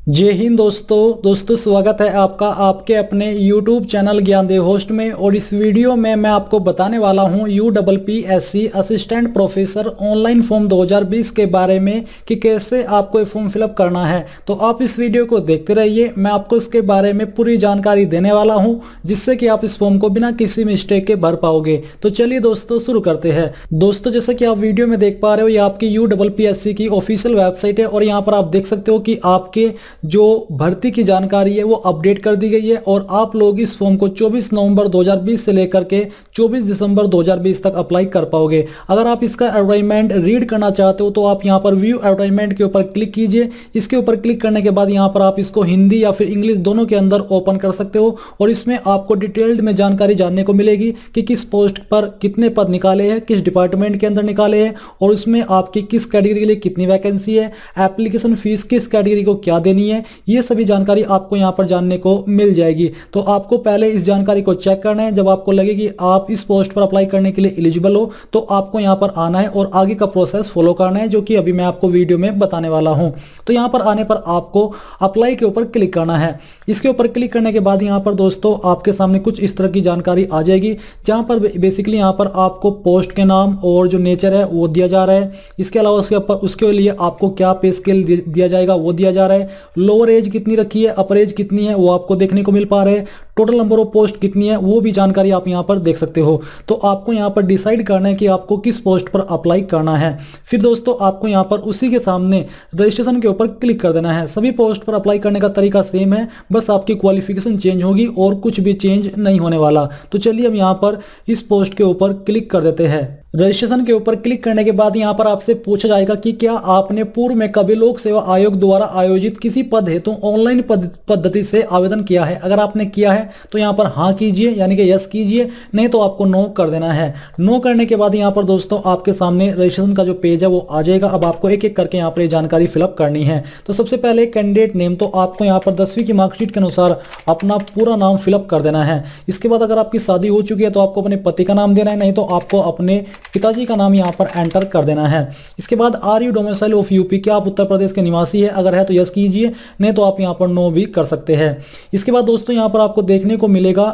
जय हिंद दोस्तों स्वागत है आपका आपके अपने YouTube चैनल ज्ञानदेव होस्ट में। और इस वीडियो में मैं आपको बताने वाला हूं UPPSC assistant professor online form 2020 के बारे में कि कैसे आपको ये फॉर्म फिलअप करना है। तो आप इस वीडियो को देखते रहिए, मैं आपको इसके बारे में पूरी जानकारी देने वाला हूं जिससे कि आप इस फॉर्म को बिना किसी मिस्टेक के भर पाओगे। तो चलिए दोस्तों शुरू करते हैं। दोस्तों जैसा कि आप वीडियो में देख पा रहे हो, ये आपकी UPPSC की ऑफिशियल वेबसाइट है और यहाँ पर आप देख सकते हो कि आपके जो भर्ती की जानकारी है वो अपडेट कर दी गई है और आप लोग इस फॉर्म को 24 नवंबर 2020 से लेकर के 24 दिसंबर 2020 तक अप्लाई कर पाओगे। अगर आप इसका एडवर्टाइजमेंट रीड करना चाहते हो तो आप यहां पर व्यू एडवर्टाइजमेंट के ऊपर क्लिक कीजिए। इसके ऊपर क्लिक करने के बाद यहां पर आप इसको हिंदी या फिर इंग्लिश दोनों के अंदर ओपन कर सकते हो और इसमें आपको डिटेल्ड में जानकारी जानने को मिलेगी कि किस पोस्ट पर कितने पद निकाले हैं, किस डिपार्टमेंट के अंदर निकाले हैं और उसमें आपकी किस कैटेगरी के लिए कितनी वैकेंसी है, एप्लीकेशन फीस किस कैटेगरी को क्या देनी है, ये सभी जानकारी आपको यहां पर जानने को मिल जाएगी। तो आपको पहले इस जानकारी को चेक करना है। जब आपको लगे कि आप इस पोस्ट पर अप्लाई करने के लिए एलिजिबल हो तो आपको यहां पर आना है और आगे का प्रोसेस फॉलो करना है, जो कि अभी मैं आपको वीडियो में बताने वाला हूं। तो यहां पर आने पर आपको अप्लाई के ऊपर क्लिक करना है। इसके ऊपर क्लिक करने के बाद यहां पर दोस्तों आपके सामने कुछ इस तरह की जानकारी आ जाएगी, जहां पर बेसिकली यहां पर आपको पोस्ट के नाम और जो नेचर है वो दिया जा रहा है। इसके अलावा उसके लिए आपको क्या पे स्केल दिया जाएगा वो दिया जा रहा है। लोअर एज कितनी रखी है, अपर एज कितनी है वो आपको देखने को मिल पा रहा है। टोटल नंबर ऑफ पोस्ट कितनी है वो भी जानकारी आप यहां पर देख सकते हो। तो आपको यहां पर डिसाइड करना है कि आपको किस पोस्ट पर अप्लाई करना है। फिर दोस्तों आपको यहां पर उसी के सामने रजिस्ट्रेशन के ऊपर क्लिक कर देना है। सभी पोस्ट पर अप्लाई करने का तरीका सेम है, बस आपकी क्वालिफिकेशन चेंज होगी और कुछ भी चेंज नहीं होने वाला। तो चलिए हम यहां पर इस पोस्ट के ऊपर क्लिक कर देते हैं। रजिस्ट्रेशन के ऊपर क्लिक करने के बाद यहां पर आपसे पूछा जाएगा कि क्या आपने पूर्व में कभी लोक सेवा आयोग द्वारा आयोजित किसी पद हेतु ऑनलाइन पद्धति से आवेदन किया है। अगर आपने किया है तो यहां पर हाँ कीजिए, यानी कि यस कीजिए, नहीं तो आपको नो कर देना है। नो करने के बाद यहां पर दोस्तों आपके सामने रजिस्ट्रेशन का जो पेज है वो आ जाएगा। अब आपको एक एक करके यहां पर ये जानकारी फिलअप करनी है। तो सबसे पहले कैंडिडेट नेम, तो आपको यहां पर 10वीं की मार्कशीट के अनुसार अपना पूरा नाम फिलअप कर देना है। इसके बाद अगर आपकी शादी हो चुकी है तो आपको अपने पति का नाम देना है, नहीं तो आपको अपने पिताजी का नाम यहां पर एंटर कर देना है। इसके बाद are you domicile of UP, क्या आप उत्तर प्रदेश के निवासी है, अगर है तो यस कीजिए, नहीं तो आप यहां पर नो भी कर सकते हैं। इसके बाद दोस्तों यहां पर आपको देखने को मिलेगा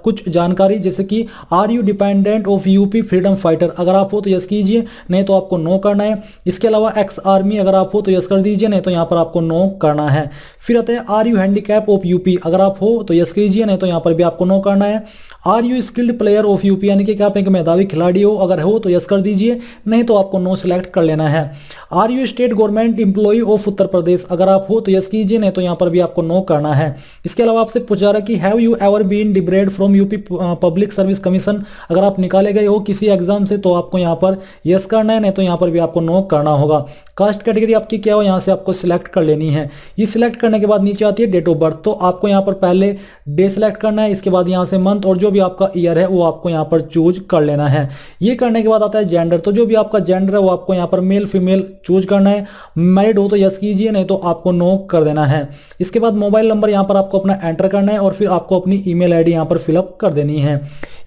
कुछ जानकारी, जैसे कि are you dependent of UP freedom fighter, अगर आप हो तो यस कीजिए, नहीं तो आपको नो करना है। इसके अलावा एक्स आर्मी, अगर आप हो तो यस कर दीजिए, नहीं तो यहां पर आपको नो करना है। फिर आता है are you handicap of UP, अगर आप हो तो यस कीजिए, नहीं तो यहां पर भी आपको नो करना है। Are you skilled player of UP, यानी कि क्या आप एक मेधावी खिलाड़ी हो, अगर हो तो यस कर दीजिए, नहीं तो आपको नो सिलेक्ट कर लेना है। Are you state government employ of Uttar Pradesh, अगर आप हो तो यस कीजिए, नहीं तो यहां पर भी आपको नो करना है। इसके अलावा आपसे पूछा रहा कि have you ever been debarred from UP public service commission, अगर आप निकाले गए हो किसी एग्जाम से तो आपको यहां पर यस करना है, नहीं तो यहां पर भी आपको नो करना होगा। कास्ट कैटेगरी आपकी क्या हो यहां से आपको सिलेक्ट कर लेनी है। ये सिलेक्ट करने के बाद नीचे आती है डेट ऑफ बर्थ, तो आपको यहां पर पहले डे सिलेक्ट करना है, इसके बाद यहां से मंथ और जो भी आपका ईयर है वो आपको यहां पर चूज कर लेना है। ये करने के बाद आता है जेंडर, तो जो भी आपका जेंडर है वो आपको यहां पर मेल फीमेल चूज करना है। मैरिड हो तो यस कीजिए, नहीं तो आपको नो कर देना है। इसके बाद मोबाइल नंबर यहां पर आपको अपना एंटर करना है और फिर आपको अपनी ईमेल आईडी यहां पर फिलअप कर देनी है।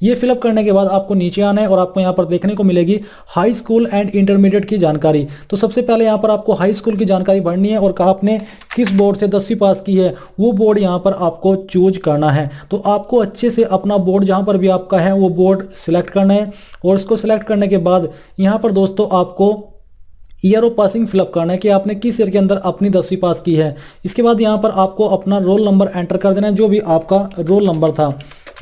ये फिलअप करने के बाद आपको नीचे आना है और आपको यहां पर देखने को मिलेगी हाई स्कूल एंड इंटरमीडिएट की जानकारी। तो सबसे पहले यहां पर आपको हाई स्कूल की जानकारी भरनी है और कहा आपने किस बोर्ड से 10वीं पास की है वो बोर्ड यहां पर आपको चूज करना है। तो आपको अच्छे से अपना बोर्ड जहां पर भी आपका है वो बोर्ड सिलेक्ट करना है और इसको सिलेक्ट करने के बाद यहां पर दोस्तों आपको ईयर ऑफ पासिंग फिलअप करना है कि आपने किस ईयर के अंदर अपनी 10वीं पास की है। इसके बाद यहां पर आपको अपना रोल नंबर एंटर कर देना है, जो भी आपका रोल नंबर था।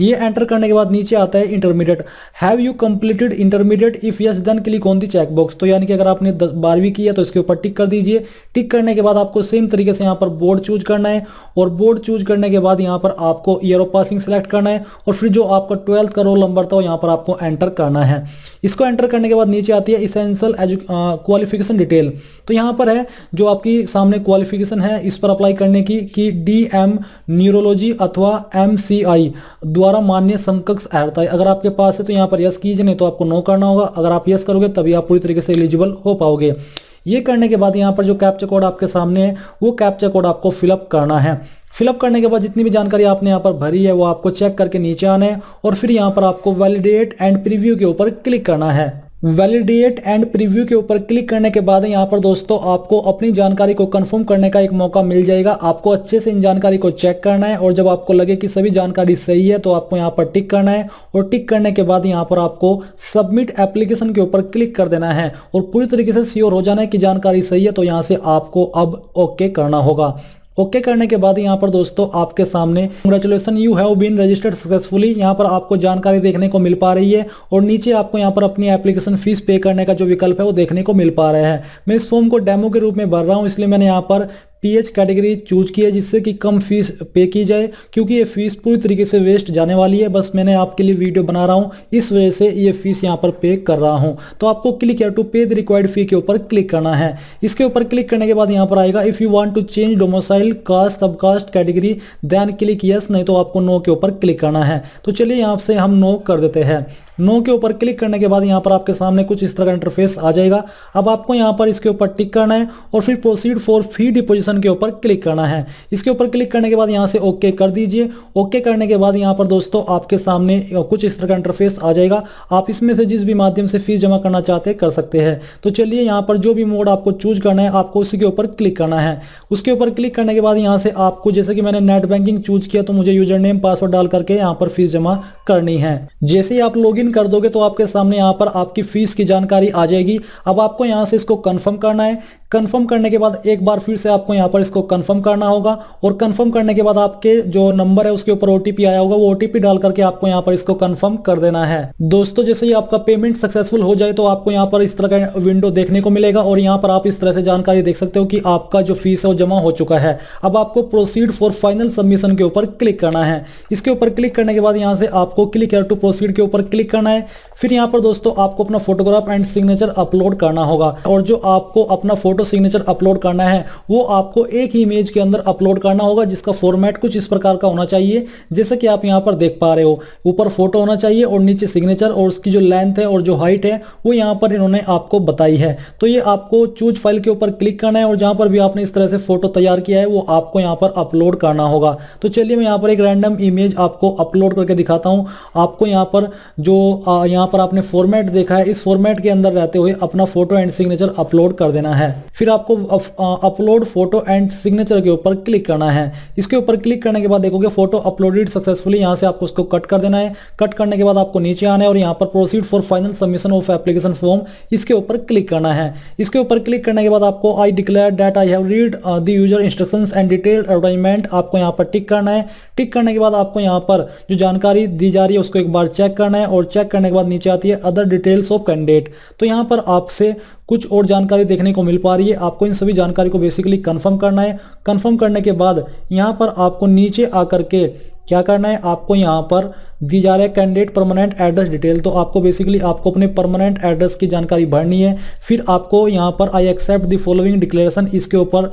ये एंटर करने के बाद नीचे आता है intermediate, have you completed intermediate, if yes then click on the check box, तो यानी कि अगर आपने 12वीं की है तो इसके ऊपर टिक कर दीजिए। टिक करने के बाद आपको सेम तरीके से यहाँ पर बोर्ड चूज करना है और बोर्ड चूज करने के बाद यहाँ पर आपको ईयर ऑफ पासिंग सेलेक्ट करना है और फिर जो आपका 12th का रोल नंबर था वो यहाँ पर आपको एंटर करना है। इसको एंटर करने के बाद नीचे आती है इसेंशियल क्वालिफिकेशन डिटेल, तो यहाँ पर है जो आपकी सामने क्वालिफिकेशन है इस पर अप्लाई करने की कि DM न्यूरोलॉजी अथवा MCI द्वारा मान्य समकक्ष अर्हता है। अगर आपके पास है तो यहाँ पर यस कीजिए, नहीं तो आपको नो करना होगा। अगर आप यस करोगे तभी आप पूरी तरीके से एलिजिबल हो पाओगे। ये करने के बाद यहाँ पर जो कैप्चा कोड आपके सामने है वो कैप्चा कोड आपको फिलअप करना है। फिलअप करने के बाद जितनी भी जानकारी आपने यहाँ पर भरी है वो आपको चेक करके नीचे आना है और फिर यहाँ पर आपको वैलिडेट एंड प्रीव्यू के ऊपर क्लिक करना है। वैलिडेट एंड प्रीव्यू के ऊपर क्लिक करने के बाद यहाँ पर दोस्तों आपको अपनी जानकारी को कंफर्म करने का एक मौका मिल जाएगा। आपको अच्छे से इन जानकारी को चेक करना है और जब आपको लगे कि सभी जानकारी सही है तो आपको यहाँ पर टिक करना है और टिक करने के बाद यहाँ पर आपको सबमिट एप्लीकेशन के ऊपर क्लिक कर देना है और पूरी तरीके से श्योर हो जाना है कि जानकारी सही है। तो यहाँ से आपको अब ओके करना होगा। ओके करने के बाद यहाँ पर दोस्तों आपके सामने congratulation you have been registered successfully यहाँ पर आपको जानकारी देखने को मिल पा रही है और नीचे आपको यहाँ पर अपनी एप्लीकेशन फीस पे करने का जो विकल्प है वो देखने को मिल पा रहा है। मैं इस फॉर्म को डेमो के रूप में भर रहा हूँ, इसलिए मैंने यहाँ पर पीएच कैटेगरी चूज की है जिससे कि कम फीस पे की जाए, क्योंकि ये फीस पूरी तरीके से वेस्ट जाने वाली है। बस मैंने आपके लिए वीडियो बना रहा हूँ, इस वजह से ये फीस यहाँ पर पे कर रहा हूँ। तो आपको क्लिक हियर टू पे द रिक्वायर्ड फी के ऊपर क्लिक करना है। इसके ऊपर क्लिक करने के बाद यहाँ पर आएगा if you want to change domicile caste subcaste category then click yes, नहीं तो आपको नो के ऊपर क्लिक करना है। तो चलिए यहाँ से हम नो कर देते हैं। नो के ऊपर क्लिक करने के बाद यहाँ पर आपके सामने कुछ इस तरह का इंटरफेस आ जाएगा। अब आपको यहाँ पर इसके ऊपर टिक करना है और फिर प्रोसीड फॉर फी डिपोजिशन के ऊपर क्लिक करना है। इसके ऊपर क्लिक करने के बाद यहाँ से ओके कर दीजिए। ओके करने के बाद यहाँ पर दोस्तों आपके सामने कुछ इस तरह का इंटरफेस आ जाएगा। आप इसमें से जिस भी माध्यम से फीस जमा करना चाहते हैं कर सकते हैं। तो चलिए यहाँ पर जो भी मोड आपको चूज करना है आपको उसी के ऊपर क्लिक करना है। उसके ऊपर क्लिक करने के बाद यहाँ से आपको, जैसे कि मैंने नेट बैंकिंग चूज किया, तो मुझे यूजर नेम पासवर्ड डाल करके यहाँ पर फीस जमा करनी है। जैसे ही आप लॉगिन कर दोगे तो आपके सामने यहाँ पर आपकी फीस की जानकारी आ जाएगी। अब आपको यहाँ से इसको कंफर्म करना है। कंफर्म करने के बाद एक बार फिर से आपको यहाँ पर इसको कंफर्म करना होगा और कंफर्म करने के बाद आपके जो नंबर है उसके ऊपर ओटीपी आया होगा, वो ओटीपी डाल करके आपको यहाँ पर इसको कंफर्म कर देना है। दोस्तों जैसे ही आपका पेमेंट सक्सेसफुल हो जाए तो आपको यहाँ पर इस तरह का विंडो देखने को मिलेगा और यहाँ पर आप इस तरह से जानकारी देख सकते हो कि आपका जो फीस है वो जमा हो चुका है। अब आपको प्रोसीड फॉर फाइनल सबमिशन के ऊपर क्लिक करना है। इसके ऊपर क्लिक करने के बाद यहाँ से आपको क्लिक हियर टू प्रोसीड के ऊपर क्लिक करना है। फिर यहाँ पर दोस्तों आपको अपना फोटोग्राफ एंड सिग्नेचर अपलोड करना होगा और जो आपको अपना फोटो सिग्नेचर अपलोड करना है वो आपको एक ही इमेज के अंदर अपलोड करना होगा, जिसका फॉर्मेट कुछ इस प्रकार का होना चाहिए जैसे कि आप यहाँ पर देख पा रहे हो। ऊपर फोटो होना चाहिए और नीचे सिग्नेचर, और उसकी जो लेंथ है और जो हाइट है वो यहाँ पर इन्होंने आपको बताई है। तो ये आपको चूज फाइल के ऊपर क्लिक करना है और जहां पर भी आपने इस तरह से फोटो तैयार किया है वो आपको यहाँ पर अपलोड करना होगा। तो चलिए मैं यहाँ पर एक रैंडम इमेज आपको अपलोड करके दिखाता हूँ। आपको यहाँ पर जो यहाँ पर आपने फॉर्मेट देखा है, इस फॉर्मेट के अंदर रहते हुए अपना फोटो एंड सिग्नेचर अपलोड कर देना है। फिर आपको अपलोड फोटो एंड सिग्नेचर के ऊपर क्लिक करना है। इसके ऊपर क्लिक करने के बाद देखोगे फोटो अपलोडेड सक्सेसफुली, यहाँ से आपको उसको कट कर देना है। कट करने के बाद आपको नीचे आना है और यहाँ पर proceed for final submission of application form, इसके ऊपर क्लिक करना है। इसके ऊपर क्लिक करने के बाद आपको I declare that I have read the user instructions and detail advertisement, आपको यहाँ पर टिक करना है। टिक करने के बाद आपको यहाँ पर जो जानकारी दी जा रही है उसको एक बार चेक करना है और चेक करने के बाद नीचे आती है अदर डिटेल्स ऑफ कैंडिडेट। तो यहाँ पर आपसे कुछ और जानकारी देखने को मिल पा रही है। आपको इन सभी जानकारी को बेसिकली कंफर्म करना है। कंफर्म करने के बाद यहाँ पर आपको नीचे आकर के क्या करना है, आपको यहाँ पर दी जा रहा है कैंडिडेट परमानेंट एड्रेस डिटेल। तो आपको बेसिकली आपको अपने परमानेंट एड्रेस की जानकारी भरनी है। फिर आपको यहाँ पर I accept the following declaration, इसके ऊपर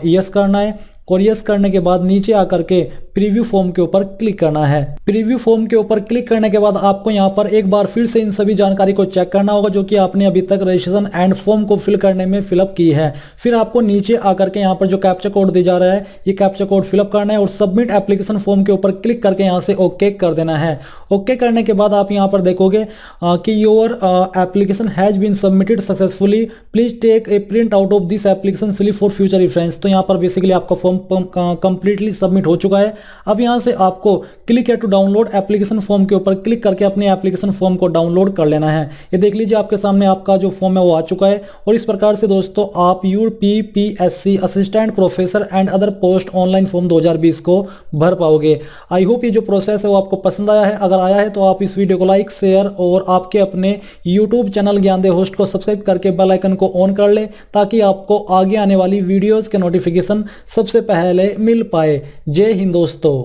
यस करना है और यस करने के बाद नीचे आकर के प्रीव्यू फॉर्म के ऊपर क्लिक करना है। प्रीव्यू फॉर्म के ऊपर क्लिक करने के बाद आपको यहाँ पर एक बार फिर से इन सभी जानकारी को चेक करना होगा जो कि आपने अभी तक रजिस्ट्रेशन एंड फॉर्म को फिल करने में फिलअप की है। फिर आपको नीचे आकर के यहाँ पर जो कैप्चा कोड दिया जा रहा है ये कैप्चा कोड फिलअप करना है और सबमिट एप्लीकेशन फॉर्म के ऊपर क्लिक करके यहाँ से ओके कर देना है। ओके करने के बाद आप यहाँ पर देखोगे कि your application has been submitted successfully, please take a print out of this application slip for future reference. तो यहाँ पर बेसिकली आपका फॉर्म कंप्लीटली सबमिट हो चुका है। अब यहाँ से आपको क्लिक है टू डाउनलोड एप्लीकेशन फॉर्म के ऊपर क्लिक करके अपने एप्लीकेशन फॉर्म को डाउनलोड कर लेना है। ये देख लीजिए आपके सामने आपका जो फॉर्म है वो आ चुका है और इस प्रकार से दोस्तों आप UPPSC assistant professor and other post online form 2020 को भर पाओगे। आई होप ये जो प्रोसेस है वो आपको पसंद आया है। अगर आया है तो आप इस वीडियो को लाइक, शेयर और आपके अपने यूट्यूब चैनल ज्ञानदेव होस्ट को सब्सक्राइब करके बेल आइकन को ऑन कर ले ताकि आपको आगे आने वाली वीडियोज के नोटिफिकेशन सबसे पहले मिल पाए। जय हिंद दोस्तों।